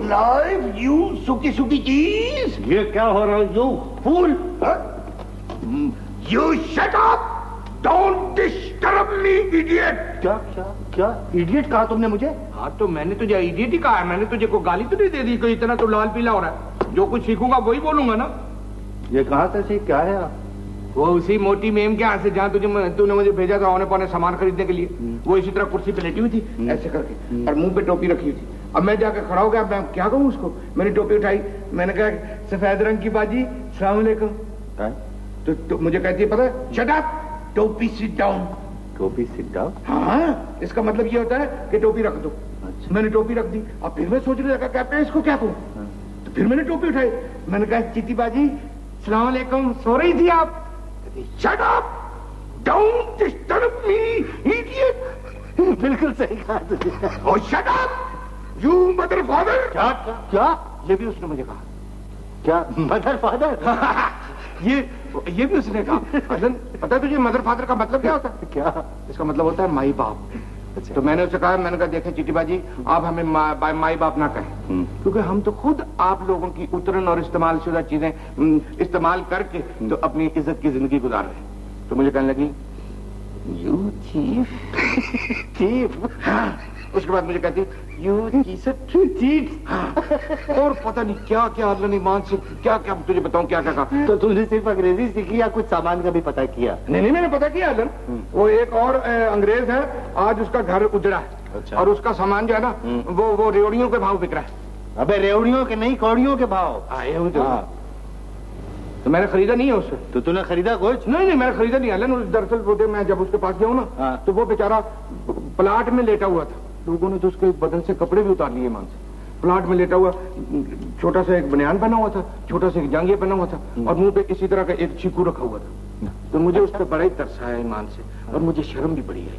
Life you सुखी सुखी चीज। ये क्या हो रहा है you fool? You shut up, don't disturb me idiot. क्या क्या क्या इडियट कहा तुमने मुझे? हाँ तो मैंने तुझे इडियट ही कहा है, मैंने तुझे को गाली तो नहीं दे दी, कोई इतना तो लाल पीला हो रहा है। जो कुछ सीखूंगा वही बोलूंगा ना। ये कहाँ से सीख क्या है? वो उसी मोटी मेम के यहाँ से जहाँ तूने मुझे भेजा था औने पौने सामान खरीदने के लिए। वो इसी तरह कुर्सी पे लेटी हुई थी ऐसे करके और मुंह पे टोपी रखी हुई थी। अब मैं जाकर खड़ा हो गया, मैं क्या कहूँ उसको? मैंने टोपी उठाई, मैंने कहा सफेद रंग की बाजी सलाम अलैकुम। तो मुझे कहती है पता है, शट अप, टोपी सिट डाउन। टोपी सिट डाउन? हाँ, इसका मतलब ये होता है कि टोपी रख दो। अच्छा। मैंने टोपी रख दी। अब फिर मैं सोचने लगा क्या इसको क्या कहूँ। तो फिर मैंने टोपी उठाई, मैंने कहा चिट्टी बाजी सलाम अलैकुम, सो रही थी आप? Shut up, don't disturb me idiot. बिल्कुल सही कहा तुझे। Oh shut up, you mother father. क्या क्या क्या? ये भी उसने मुझे कहा? क्या मदर फादर? ये भी उसने कहा। पता है तुझे मदर फादर का मतलब क्या होता है? क्या? इसका मतलब होता है माई बाप। तो मैंने उसे कहा, मैंने कहा देखें चिट्टी बाजी, आप हमें माई बाप ना कहें, क्योंकि हम तो खुद आप लोगों की उतरन और इस्तेमाल शुदा चीजें इस्तेमाल करके तो अपनी इज्जत की जिंदगी गुजार रहे हैं। तो मुझे कहने लगी यू चीफ चीफ। हाँ। उसके बाद मुझे कहती यू चीट। हाँ। और पता नहीं क्या क्या अल्लाह ने मान से क्या क्या तुझे बताऊं क्या क्या कहा। तो तुमने सिर्फ अंग्रेजी सीखी या कुछ सामान का भी पता किया? नहीं मैंने पता किया अल्लाह। वो एक और अंग्रेज है, आज उसका घर उजड़ा है। अच्छा। और उसका सामान जो है ना वो रेवड़ियों के भाव बिक रहा है। अबे रेवड़ियों के नहीं, कौड़ियों के भाव। तो मैंने खरीदा नहीं है उससे। तो तूने खरीदा कुछ? नहीं मैंने खरीदा नहीं अल्लाह। दरअसल बोलते मैं जब उसके पास गया हूँ ना तो वो बेचारा प्लाट में लेटा हुआ था। लोगों ने तो उसके बदन से कपड़े भी उतार लिए मान से। प्लाट में लेटा हुआ, छोटा सा एक बनियान पहना हुआ था, छोटा सा एक जांघिया पहना हुआ था और मुंह पे इसी तरह का एक चीकू रखा हुआ था। तो मुझे उस पर बड़ा ही तरस आया ईमान से और मुझे शर्म भी बड़ी आई।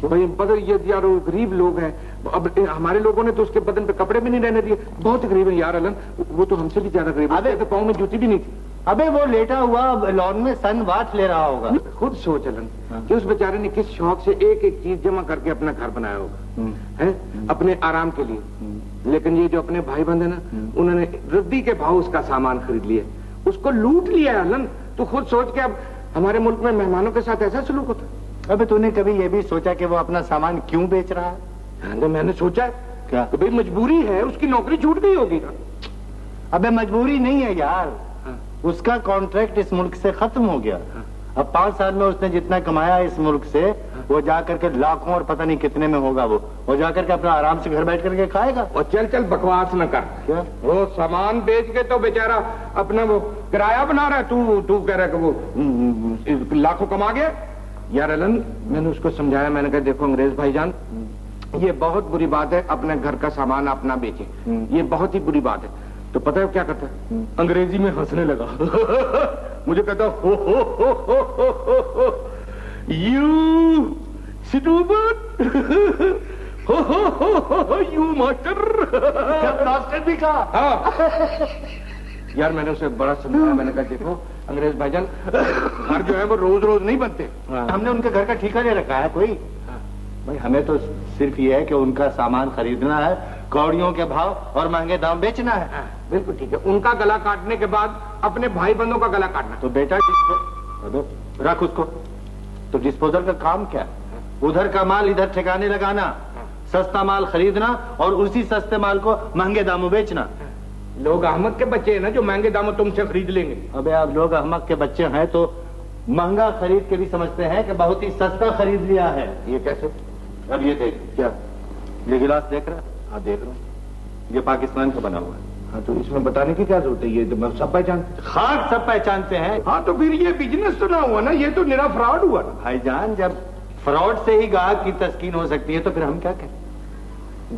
भाई पता ये यार गरीब लोग हैं। अब हमारे लोगों ने तो उसके बदन पे कपड़े भी नहीं रहने दिए। बहुत गरीब है यार अलन, वो तो हमसे भी ज्यादा गरीब है। तो पाँव में जूती भी नहीं थी। अबे वो लेटा हुआ लॉन में सन वाट ले रहा होगा। खुद सोच अलन कि उस बेचारे ने किस शौक से एक एक चीज जमा करके अपना घर बनाया होगा है अपने आराम के लिए। लेकिन ये जो अपने भाई बंद है ना, उन्होंने रद्दी के भाव उसका सामान खरीद लिया, उसको लूट लिया अलन। तो खुद सोच के अब हमारे मुल्क में मेहमानों के साथ ऐसा सलूक होता। अबे तूने कभी ये भी सोचा कि वो अपना सामान क्यों बेच रहा है? तो मैंने सोचा क्या तो भाई मजबूरी है, उसकी नौकरी छूट गई होगी। अबे मजबूरी नहीं है यार, उसका कॉन्ट्रैक्ट इस मुल्क से खत्म हो गया। अब 5 साल में उसने जितना कमाया इस मुल्क से, वो जाकर के लाखों और पता नहीं कितने में होगा। वो जाकर के अपना आराम से घर बैठ करके खाएगा। और चल बकवास न कर। क्या? वो सामान बेच के तो बेचारा अपना वो किराया बना रहा है, तू कह रहा है कि वो लाखों कमा गया। यार अलन मैंने उसको समझाया, मैंने कहा देखो अंग्रेज भाईजान, ये बहुत बुरी बात है, अपने घर का सामान आप ना बेचे, ये बहुत ही बुरी बात है। तो पता है क्या करता है? अंग्रेजी में हंसने लगा। मुझे कहता हो यू स्टूपिड, यू मास्टर भी कहा। हाँ। यार मैंने उसे बड़ा समझाया, मैंने कहा देखो अंग्रेज भाईजान, घर जो है वो रोज रोज नहीं बनते। हमने उनके घर का ठेका ले रखा है कोई। भाई हमें तो सिर्फ ये है कि उनका सामान खरीदना है, कौड़ियों के भाव और महंगे दाम बेचना है। बिल्कुल ठीक है। उनका गला काटने के बाद अपने भाई बंधों का गला काटना। तो बेटा रख उसको। तो डिस्पोजल का काम क्या है? उधर का माल इधर ठिकाने लगाना, सस्ता माल खरीदना और उसी सस्ते माल को महंगे दामों बेचना। लोग अहमक के बच्चे हैं ना जो महंगे दामों तुमसे खरीद लेंगे। अबे आप लोग अहमक के बच्चे हैं तो महंगा खरीद के भी समझते हैं कि बहुत ही सस्ता खरीद लिया है। ये कैसे? अब ये देख, क्या ये गिलास देख रहा है? हाँ देख रहा हूँ। ये पाकिस्तान का बना हुआ है। हाँ तो इसमें बताने की क्या जरूरत है? ये तो सब पहचानते, खाक सब पहचानते हैं। हाँ तो फिर ये बिजनेस तो ना हुआ ना, ये तो निरा फ्रॉड हुआ ना। भाईजान जब फ्रॉड से ही गाहक की तस्कीन हो सकती है तो फिर हम क्या करें?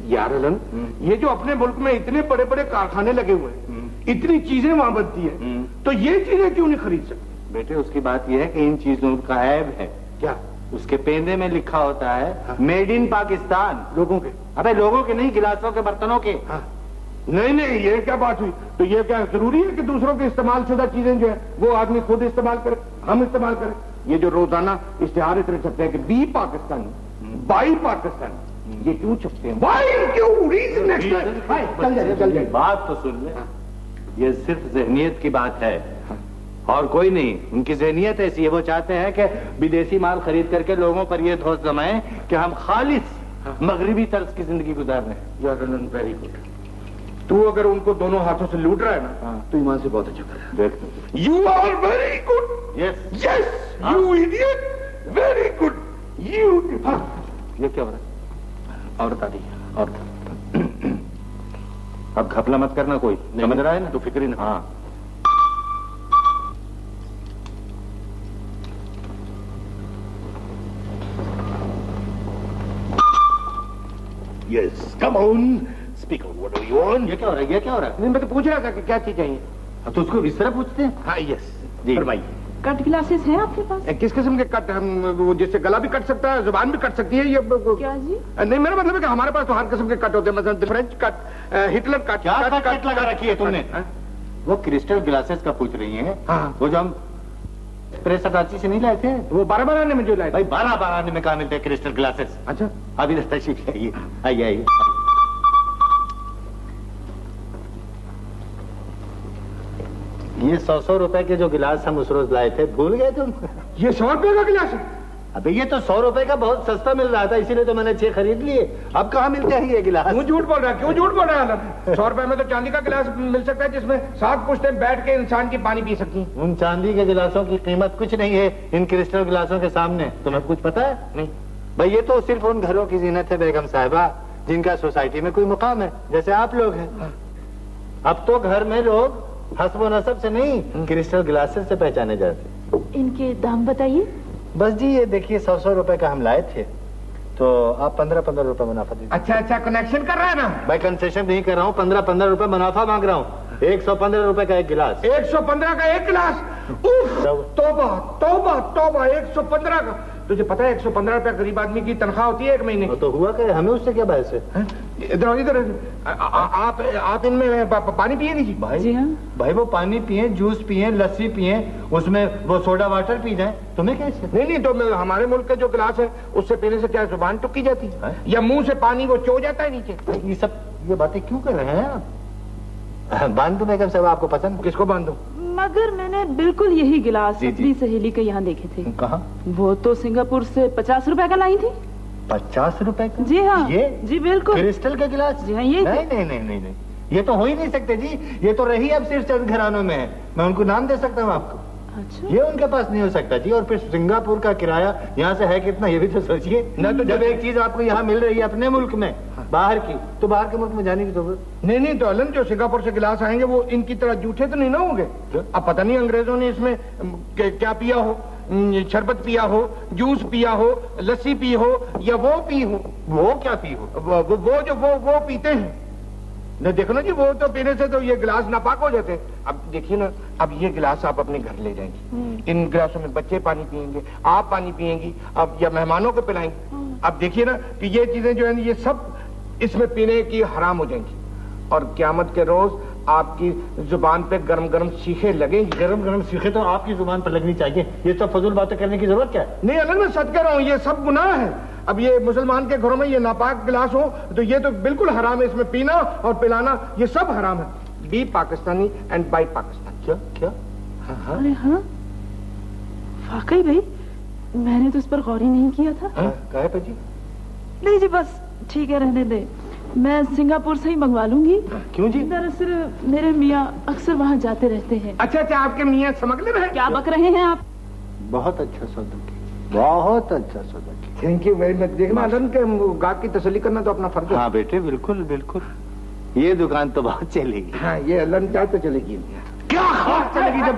यार अलन ये जो अपने मुल्क में इतने बड़े बड़े कारखाने लगे हुए हैं, इतनी चीजें वहां बनती है, तो ये चीजें क्यों नहीं खरीद सकते? बेटे उसकी बात यह है कि इन चीजों का ऐब है। क्या? उसके पेंदे में लिखा होता है मेड इन पाकिस्तान। लोगों के? अबे लोगों के नहीं, गिलासों के, बर्तनों के। नहीं ये क्या बात हुई? तो ये क्या जरूरी है कि दूसरों के इस्तेमाल शुदा चीजें जो है वो आदमी खुद इस्तेमाल करे, हम इस्तेमाल करें? ये जो रोजाना इश्तिहार इतने छपते हैं कि बी पाकिस्तानी, बाई पाकिस्तानी, ये क्यों चुपते हैं? Why क्यों? Reason explain. चल जाए। बात तो सुन ले, ये सिर्फ जहनियत की बात है और कोई नहीं। उनकी जहनियत ऐसी है, वो चाहते हैं कि विदेशी माल खरीद करके लोगों पर ये धौंस जमाएं कि हम खालिस मगरिबी तर्ज की जिंदगी गुजार रहे हैं। You are very good. तू अगर उनको दोनों हाथों से लूट रहा है ना, तो ईमान से बहुत अच्छा कर रहा है। देख You are very good. Yes Yes, you idiot. Very good. You. ये क्या हो रहा है? औरत आ रही है, औरत। अब घपला मत करना, कोई समझ रहा है ना? तो फिक्र ही ना। हाँ Yes, come on. Speak on. What do you want? ये क्या हो रहा है? ये क्या हो रहा है? नहीं, मैं तो पूछ रहा था कि क्या चीज चाहिए। अब तो उसको इस तरह पूछते हैं। हाँ, यस जी। फरमाइए। कट ग्लासेस हैं आपके पास? किस किस्म के कट? हम वो जिससे गला भी कट सकता है, जुबान भी कट सकती है। ये क्या जी? नहीं, मेरा मतलब है कि हमारे पास तो हर किस्म के कट होते हैं। मतलब फ्रेंच कट, हिटलर कट। क्या कट लगा रखी है तुमने? वो क्रिस्टल ग्लासेस का पूछ रही हैं। हाँ। वो जो हम प्रेस अटाची से नहीं लाए थे, वो 12 आने में जो लाए। भाई 12 आने में कहा मिलते हैं क्रिस्टल ग्लासेस। अच्छा, अभी तशरीफ आइए, आइए आइए। ये 100 रुपए के जो गिलास हम उस रोज लाए थे, भूल गए तुम? ये 100 रुपए का गिलास है? अबे ये तो 100 रुपए का बहुत सस्ता मिल रहा था, इसीलिए तो मैंने 6 खरीद लिए। अब कहाँ मिलते हैं ये गिलास? क्यों झूठ बोल रहा है? क्यों झूठ बोल रहा है? 100 रुपए में तो चांदी का गिलास मिल सकता है जिसमें 7 पुश्तें बैठ के इंसान की पानी पी सकती हैं। उन चांदी के गिलासों की कीमत कुछ नहीं है इन क्रिस्टल गिलासों के सामने। तुम्हें कुछ पता है? नहीं भाई ये तो सिर्फ उन घरों की जीनत है बेगम साहिबा जिनका सोसाइटी में कोई मुकाम है, जैसे आप लोग हैं। अब तो घर में लोग हस्ब नसब से नहीं, क्रिस्टल ग्लासेस से पहचाने जाते। इनके दाम बताइए। बस जी ये देखिए 100 रुपए का हम लाए थे, तो आप 15 रुपए मुनाफा दीजिए। अच्छा, कनेक्शन कर रहा है ना? भाई कंसेशन नहीं कर रहा हूँ, 15 रुपए मुनाफा मांग रहा हूँ। 115 रुपए का एक गिलास। 115 का एक गिलास? उफ, तौबा तौबा तौबा। 115 का? तुझे पता है 115 रुपया गरीब आदमी की तनख्वाह होती है एक महीने की। तो हुआ क्या, हमें उससे क्या बहस है? इधर आप इनमें पानी पिए नहीं? भाई जी हाँ। भाई वो पानी पिए, जूस पिए, लस्सी पिए, उसमें वो सोडा वाटर पी जाए, तुम्हें कैसे? नहीं, तो हमारे मुल्क के जो गिलास है उससे पीने से क्या जुबान टुकी जाती है या मुंह से पानी वो चो जाता है नीचे? ये बातें क्यों कर रहे हैं आप? बांध दो बेगम साहब, आपको पसंद? किसको बांधो? मगर मैंने बिल्कुल यही गिलास जी, जी। अपनी सहेली के यहाँ देखे थे। कहाँ? वो तो सिंगापुर से 50 रुपए का लाई थी। 50 रुपए का? जी हाँ। ये जी बिल्कुल। क्रिस्टल के गिलास? जी हाँ, यही थे। नहीं, ये तो हो ही नहीं सकते जी। ये तो रही अब सिर्फ चंद घरानों में है। मैं उनको नाम दे सकता हूँ आपको। अच्छा। ये उनके पास नहीं हो सकता जी। और फिर सिंगापुर का किराया यहाँ से है कितना, ये भी तो सोचिए ना। तो जब एक चीज आपको यहाँ मिल रही है अपने मुल्क में, बाहर की, तो बाहर के मुल्क में जाने की जरूरत नहीं, तो अलन जो सिंगापुर से गिलास आएंगे वो इनकी तरह जूठे तो नहीं ना होंगे? अब पता नहीं अंग्रेजों ने इसमें क्या पिया हो, शरबत पिया हो, जूस पिया हो, लस्सी पी हो या वो पी हो। वो क्या पी हो? वो पीते हैं न। देखो ना जी, वो तो पीने से तो ये गिलास नापाक हो जाते हैं। अब देखिए ना, अब ये गिलास आप अपने घर ले जाएंगे, इन गिलासों में बच्चे पानी पिएंगे, आप पानी पिएंगी, अब या मेहमानों को पिलाएंगे। अब देखिए ना कि ये चीजें जो है ये सब इसमें पीने की हराम हो जाएंगी और क़यामत के रोज आपकी जुबान पे गरम गरम सीखे लगेंगी। गरम सीखे तो आपकी जुबान पर लगनी चाहिए। ये सब फजूल बातें करने की जरूरत क्या है? नहीं अलग मैं सच कह रहा हूँ, ये सब गुनाह है। अब ये मुसलमान के घरों में ये नापाक गिलास हो तो ये तो बिल्कुल हराम है। इसमें पीना और पिलाना ये सब हराम है। Be Pakistani and buy Pakistan. क्या? अरे हाँ, वाकई भाई मैंने तो इस पर गौर ही नहीं किया था। कहे पे जी? नहीं जी बस ठीक है, रहने दे। मैं सिंगापुर से ही मंगवा लूंगी। क्यों जी? दरअसल मेरे मियाँ अक्सर वहाँ जाते रहते हैं। अच्छा, आपके मियाँ स्मगलर है? क्या बक रहे हैं आप? बहुत अच्छा सौदा किया, बहुत अच्छा सौदा किया। Thank you very much. देखना अलन के गाहक की तसल्ली करना तो अपना फर्ज है। हाँ बेटे, बिल्कुल बिल्कुल। ये दुकान तो बहुत चलेगी। हाँ, ये अलन चाहे तो चलेगी। क्या खास चलेगी? जब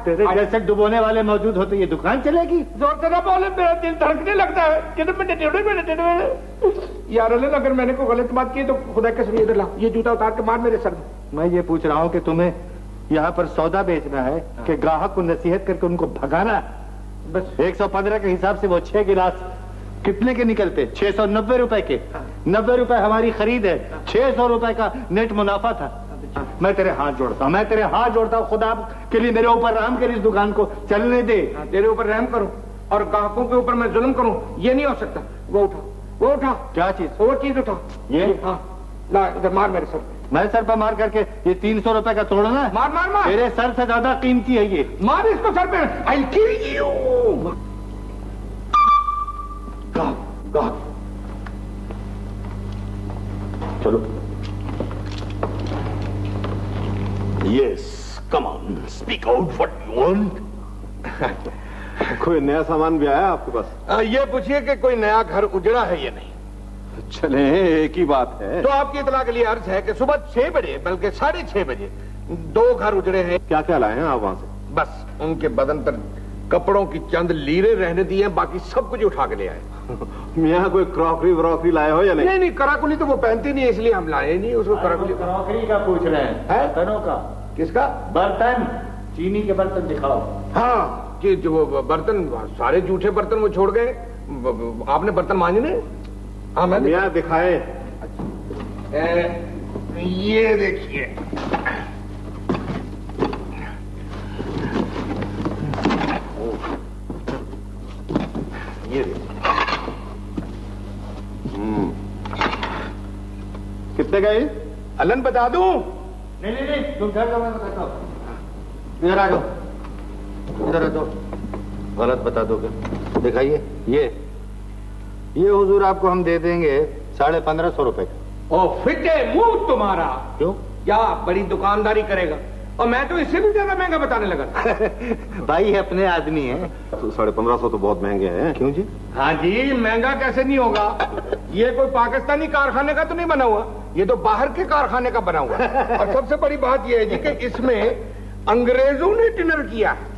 तेरे जैसे डुबोने वाले मौजूद हो तो ये दुकान चलेगी। जोर से ना बोले, मेरा दिल धड़कने लगता है। यार अलन, अगर मैंने कोई गलत बात की तो खुदा के सभी इधर ला, ये जूता उतार के मार मेरे सर में। मैं ये पूछ रहा हूँ कि तुम्हें यहाँ पर सौदा बेचना है कि ग्राहक को नसीहत करके उनको भगाना है? बस 115 के हिसाब से वो 6 गिलास कितने के निकलते? 690 रुपए के। 90 रुपए हमारी खरीद है, 600 रुपए का नेट मुनाफा था। मैं तेरे हाथ जोड़ता हूँ, खुदा के लिए मेरे ऊपर रहम कर, इस दुकान को चलने दे। तेरे ऊपर रहम करूं और ग्राहकों के ऊपर मैं जुल्म करूं, ये नहीं हो सकता। वो उठाओ, वो उठा। क्या चीज? वो चीज उठा। ये? हाँ ला, इधर मार मेरे सर पे। मैं सर पर मार करके ये 300 रुपए का तोड़ना है? मार मार मार। मेरे सर से ज्यादा कीमती है ये। मार इसको सर पे। I'll kill you। God। चलो। Yes, come on. Speak out what you want. कोई नया सामान भी आया आपके पास? ये पूछिए कि कोई नया घर उजड़ा है या नहीं। चले, एक ही बात है। तो आपकी इतला के लिए अर्ज है कि सुबह 6 बजे बल्कि 6:30 बजे 2 घर उजड़े हैं। क्या क्या लाए हैं आप वहां से? बस उनके बदन पर कपड़ों की चंद लीरें रहने दी हैं, बाकी सब कुछ उठा के ले आए। यहाँ कोई क्रॉकरी व्रॉकरी लाए हो या नहीं? नहीं, कराकुली तो वो पहनती नहीं, इसलिए हम लाए नहीं उसको। कराकुली क्रॉकरी का पूछ रहे हैं? बर्तनों का। किसका? बर्तन, चीनी के बर्तन दिखाओ। हाँ, कि जो वो बर्तन, सारे जूठे बर्तन वो छोड़ गए। आपने बर्तन मांजने? हाँ मैं यहाँ दिखाए। ये देखिए, ये कितने का ये? अलन बता दूं? नहीं, तुम घर का मैं बताता हूँ। इधर आ जाओ, इधर आ जाओ। गलत बता दोगे। दिखाइए। ये हुजूर आपको हम दे देंगे 1550 रुपए का। ओ फिटे मुंह तुम्हारा। क्यों? क्या बड़ी दुकानदारी करेगा? और मैं तो इससे भी ज्यादा महंगा बताने लगा। भाई अपने आदमी है। तो 1550 तो बहुत महंगे हैं। क्यों जी? हाँ जी, महंगा कैसे नहीं होगा? ये कोई पाकिस्तानी कारखाने का तो नहीं बना हुआ, ये तो बाहर के कारखाने का बना हुआ। और सबसे बड़ी बात यह है जी कि इसमें अंग्रेजों ने डिनर किया है।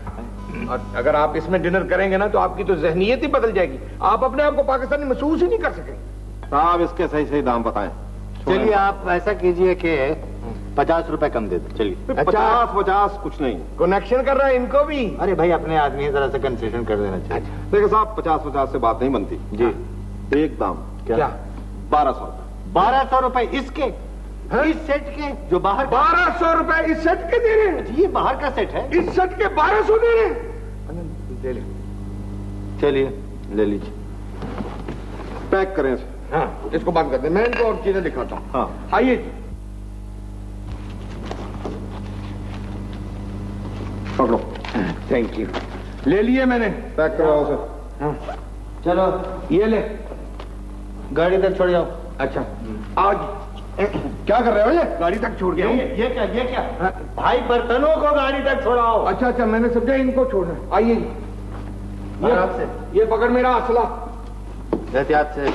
और अगर आप इसमें डिनर करेंगे ना तो आपकी तो जहनीयत ही बदल जाएगी। आप अपने आप को पाकिस्तानी महसूस ही नहीं कर सकेंगे। आप इसके सही सही दाम बताएं। चलिए आप ऐसा कीजिए कि 50 रुपए कम दे दो। चलिए। 50 कुछ नहीं। कनेक्शन कर रहा है इनको भी। अरे भाई अपने आदमी है, जरा सा कंसेशन कर देना चाहिए। देखो साहब, 50 से बात नहीं बनती जी। एक दाम। क्या? 1200। 1200 रुपए इसके? इस सेट के जो बाहर? 1200 रुपए इस सेट के दे रहे हैं? ये बाहर का सेट है। इस सेट के 1200 दे रहे हैं? ले ले। चलिए ले लीजिए। पैक करें इसे। हाँ, इसको बंद कर दे, मैं इनको और चीजें दिखाता हूँ। हाँ आइए। पकड़ो। Thank you. ले लिए मैंने। पैक करवाओ उसे। हाँ। चलो ये ले। गाड़ी तक छोड़ जाओ। अच्छा, आज क्या कर रहे हो? ये गाड़ी तक छोड़ गया हूँ। ये क्या? हाँ? भाई बर्तनों को गाड़ी तक छोड़ाओ। अच्छा, मैंने समझा इनको छोड़ना। आइए ये पकड़ मेरा असला। एहतियात से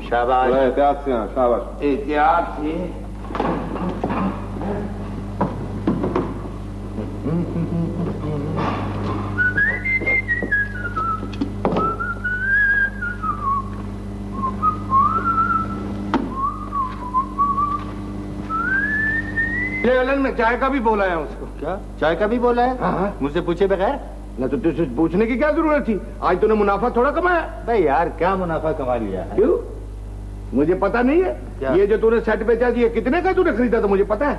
शाबाश। एहतियात से। शाबाश। एहतियात से। में चाय का भी बोला है उसको। क्या चाय का भी बोला है? हाँ। मुझसे पूछे बगैर? ना तो तुझसे पूछने की क्या जरूरत थी? आज तूने मुनाफा थोड़ा कमाया। भाई यार क्या मुनाफा कमा लिया है? क्यों? मुझे पता नहीं है। क्या? ये जो तूने सेट बेचा, ये कितने का तूने खरीदा था मुझे पता है।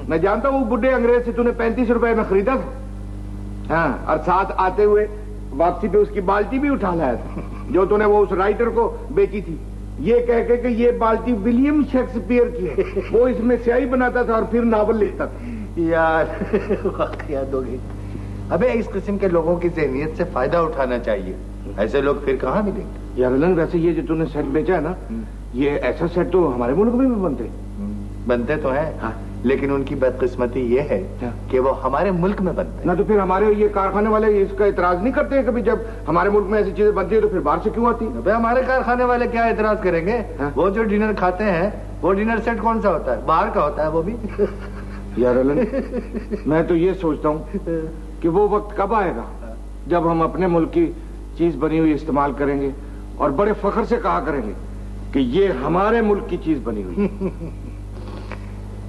मैं जानता हूँ, बुढ़े अंग्रेज से तूने 35 रुपए में खरीदा था। हाँ, और साथ आते हुए वापसी पे उसकी बाल्टी भी उठा लाया था, जो तूने वो उस राइटर को बेची थी, ये कह के कि ये बाल्टी विलियम शेक्सपियर की है। वो इसमें स्याही बनाता था और फिर नावल लिखता था। यार वाकया दोगे। अबे इस किस्म के लोगों की जहनियत से फायदा उठाना चाहिए। ऐसे लोग फिर कहाँ मिलेंगे? यार अलन, वैसे ये जो तूने सेट बेचा है ना, ये ऐसा सेट तो हमारे मुल्क में भी बनते तो हैं। हाँ। लेकिन उनकी बदकिस्मती ये है कि वो हमारे मुल्क में बनते हैं। ना तो फिर हमारे ये कारखाने वाले इसका इतराज नहीं करते हैं कभी? जब हमारे मुल्क में ऐसी चीजें बनती है तो फिर बाहर से क्यों आती है? हमारे कारखाने वाले क्या इतराज करेंगे? वो जो डिनर खाते हैं वो डिनर सेट कौन सा होता है? बाहर का होता है वो भी। यार अलन, मैं तो ये सोचता हूँ कि वो वक्त कब आएगा जब हम अपने मुल्क की चीज बनी हुई इस्तेमाल करेंगे और बड़े फख्र से कहा करेंगे कि ये हमारे मुल्क की चीज बनी हुई।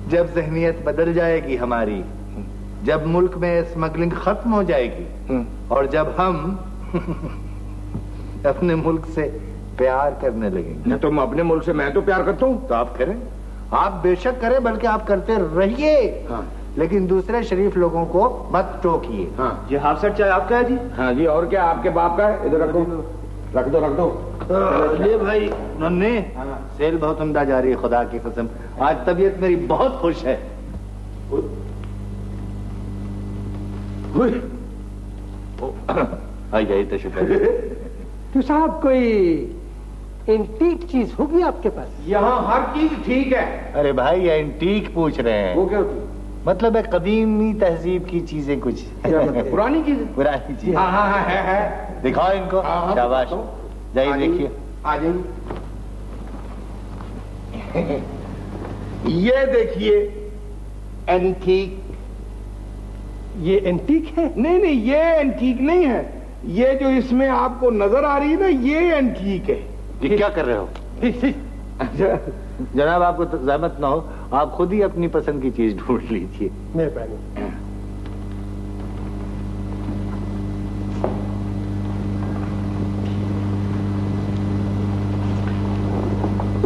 जब जहनियत बदल जाएगी हमारी, जब मुल्क में स्मगलिंग खत्म हो जाएगी और जब हम अपने मुल्क से प्यार करने लगेंगे। ना तुम अपने मुल्क से, मैं तो प्यार करता हूँ। तो आप करें, आप बेशक करें, बल्कि आप करते रहिए। हाँ। लेकिन दूसरे शरीफ लोगों को मत टोकिए। हाँ। ये हाफ सेट चाय आपका है जी? हाँ जी, और क्या आपके बाप का है? इधर रखो। रख दो रख दो। ये भाई नन्हे, सेल बहुत उम्दा जा रही है, खुदा की कसम आज तबीयत मेरी बहुत खुश है। आई जाइए तो शुक्र। तो साहब कोई एंटीक चीज होगी आपके पास? यहाँ हर चीज ठीक है। अरे भाई एंटीक पूछ रहे हैं? वो क्या होती है? मतलब है कदीमी तहजीब की चीजें कुछ। पुरानी चीज? पुरानी चीज। हाँ हाँ हाँ है। दिखाओ इनको। शाबाश, जाइए देखिए। आ जाइए। ये देखिए एंटीक। ये एंटीक है? नहीं नहीं, ये एंटीक नहीं है। ये जो इसमें आपको नजर आ रही है ना, ये एंटीक है। ये क्या कर रहे हो? जनाब आपको तो ज़हमत ना हो, आप खुद ही अपनी पसंद की चीज ढूंढ लीजिए। मेहरबानी।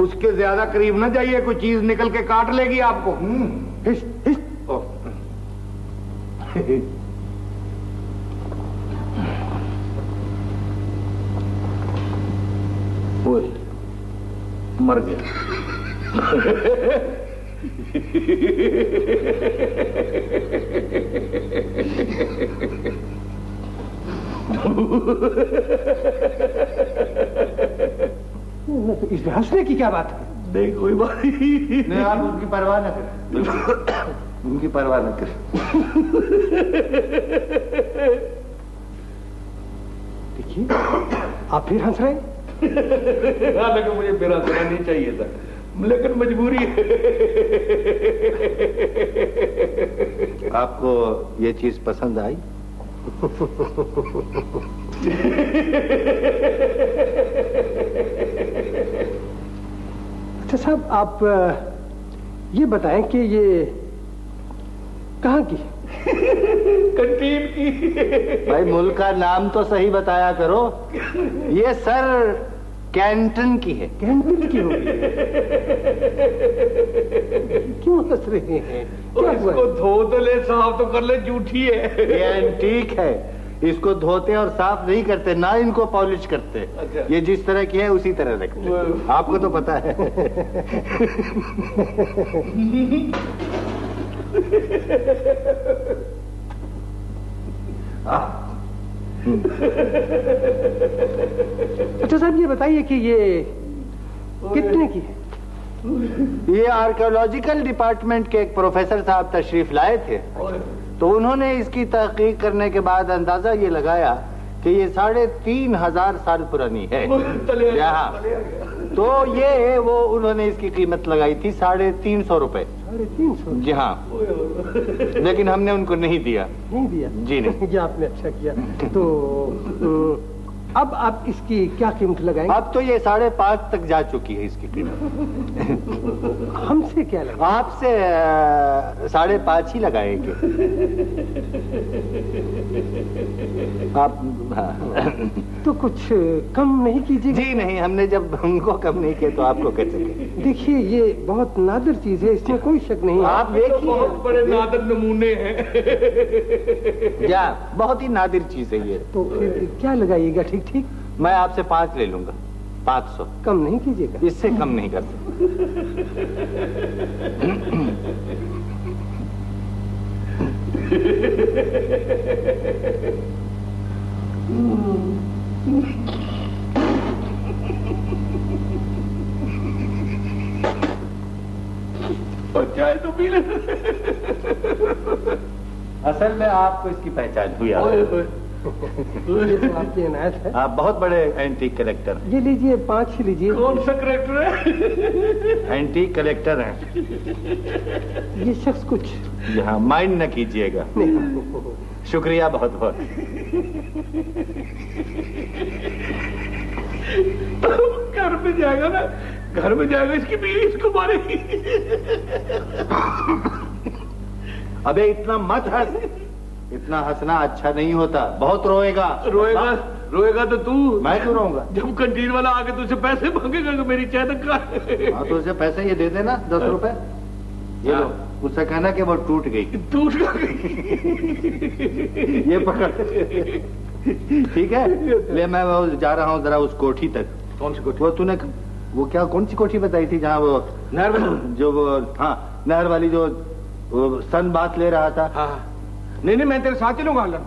उसके ज्यादा करीब ना जाइए, कोई चीज निकल के काट लेगी आपको। हिश, हिश। मर गया। इस हंसने की क्या बात है? नहीं कोई बात नहीं, आप उनकी परवाह न करें, उनकी परवाह न करें। देखिए आप फिर हंस रहे हैं। हालांकि मुझे मेरा हंसना नहीं चाहिए था, लेकिन मजबूरी है। आपको ये चीज पसंद आई? अच्छा साहब, आप ये बताएं कि ये कहाँ की? कंटीन की। भाई मुल्क का नाम तो सही बताया करो। ये सर कैंटन की है। कैंटीन की होगी? क्यों हंस रहे हैं? क्या हुआ? इसको धो तो ले, साफ तो कर ले, झूठी है। ये एंटीक है, इसको धोते और साफ नहीं करते, ना इनको पॉलिश करते। अच्छा। ये जिस तरह की है उसी तरह रखते। आपको तो पता है। अच्छा साहब ये बताइए कि ये कितने की है? ये आर्कियोलॉजिकल डिपार्टमेंट के एक प्रोफेसर साहब तशरीफ लाए थे, तो उन्होंने इसकी तहकीक करने के बाद अंदाजा ये लगाया कि ये 3,500 साल पुरानी है। यहाँ तो ये वो उन्होंने इसकी कीमत लगाई थी 350 रुपए। 350? जी हाँ, लेकिन हमने उनको नहीं दिया। नहीं दिया? जी नहीं। ये आपने अच्छा किया। तो अब आप इसकी क्या कीमत लगाएंगे? अब तो ये 5.5 तक जा चुकी है इसकी कीमत। हमसे क्या लगा? आपसे 5.5 ही लगाएंगे आप। हाँ। तो कुछ कम नहीं कीजिएगा? जी नहीं, हमने जब उनको कम नहीं किया तो आपको कैसे कहें? देखिए ये बहुत नादिर चीज है, इसमें कोई शक नहीं है। आप देखिए, बहुत बड़े नादिर नमूने हैं। या बहुत ही नादिर चीज है ये। तो फिर क्या लगाइएगा? ठीक ठीक, मैं आपसे 5 ले लूंगा। 500 कम नहीं कीजिएगा? इससे कम नहीं कर सकता। और चाय तो पी ले। असल में आपको इसकी पहचान हुई। ये तो आपकी इनायत है। आप बहुत बड़े एंटीक कलेक्टर हैं। ये लीजिए, 5 ही लीजिए। कौन सा करेक्टर है? एंटीक कलेक्टर हैं। ये शख्स कुछ यहाँ माइंड न कीजिएगा। शुक्रिया बहुत बहुत। घर में जाएगा ना, घर में जाएगा, इसकी बीवी इसको मारेगी। अबे इतना मत हंस, इतना हंसना अच्छा नहीं होता, बहुत रोएगा। रोएगा? रोएगा तो तू। मैं क्यों रोऊंगा? जब कंटीन वाला आके तुझसे पैसे मांगेगा कि मेरी चाय तक का। हाँ तो उसे पैसे ये दे देना, 10 रुपए ये लो। उससे कहना कि वो टूट गई। टूट गई। ये पकड़। ठीक है, ले मैं वो जा रहा हूँ जरा उस कोठी तक। कौन सी कोठी? वो तूने वो क्या कौन सी कोठी बताई थी जहाँ वो नहर जो वो हाँ नहर वाली जो वो सन बात ले रहा था। हाँ नहीं मैं तेरे साथ चलूंगा हलन।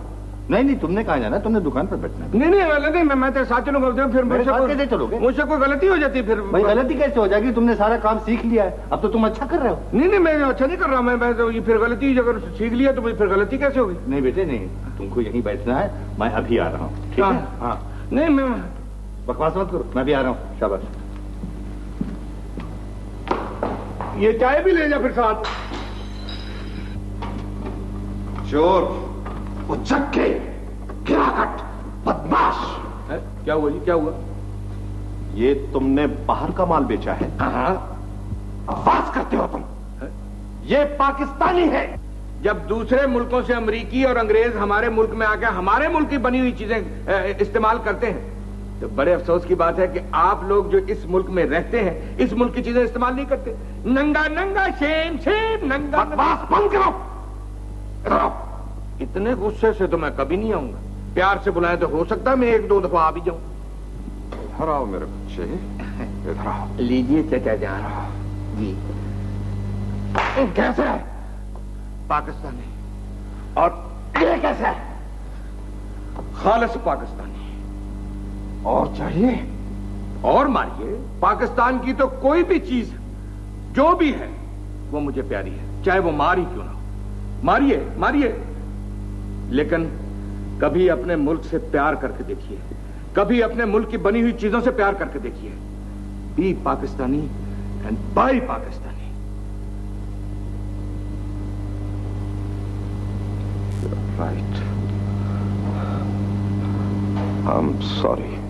नहीं तुमने कहाँ जाना, तुमने दुकान पर बैठना। नहीं मैं तेरे साथ चलूंगा। फिर कैसे चलोगे? मुझसे कोई गलती हो जाती फिर। भाई गलती कैसे हो जाएगी, तुमने सारा काम सीख लिया है, अब तो तुम अच्छा कर रहे हो। नहीं मैं अच्छा नहीं कर रहा। मैं तो ये फिर गलती अगर सीख लिया तो फिर गलती कैसे होगी? नहीं बेटे नहीं, तुमको यहीं बैठना है, मैं अभी आ रहा हूँ। ठीक है? हाँ नहीं मैं बकवास मत करो, मैं भी आ रहा हूँ। शाबाश। ये चाय भी ले जा फिर साथ। चोर, उचक्के, गिराकट, बदमाश। क्या हुआ जी, क्या हुआ? ये तुमने बाहर का माल बेचा है? आवाज करते हो तुम? ये पाकिस्तानी है। जब दूसरे मुल्कों से अमेरिकी और अंग्रेज हमारे मुल्क में आकर हमारे मुल्क की बनी हुई चीजें इस्तेमाल करते हैं तो बड़े अफसोस की बात है कि आप लोग जो इस मुल्क में रहते हैं इस मुल्क की चीजें इस्तेमाल नहीं करते। नंगा नंगा शेम शेम नंगा। बकवास बंद करो। इधर आओ। इतने गुस्से से तो मैं कभी नहीं आऊंगा। प्यार से बुलाए तो हो सकता है मैं एक दो दफा आ भी जाऊं। इधर आओ मेरे बच्चे, इधर आओ। लीजिए चाचा जान जी। कैसे है? पाकिस्तानी। और ये कैसे है? खालिस पाकिस्तानी। और चाहिए? और मारिए। पाकिस्तान की तो कोई भी चीज जो भी है वो मुझे प्यारी है, चाहे वो मार ही क्यों ना हो। मारिए मारिए, लेकिन कभी अपने मुल्क से प्यार करके देखिए, कभी अपने मुल्क की बनी हुई चीजों से प्यार करके देखिए। Be Pakistani and buy Pakistani. Right, I am sorry.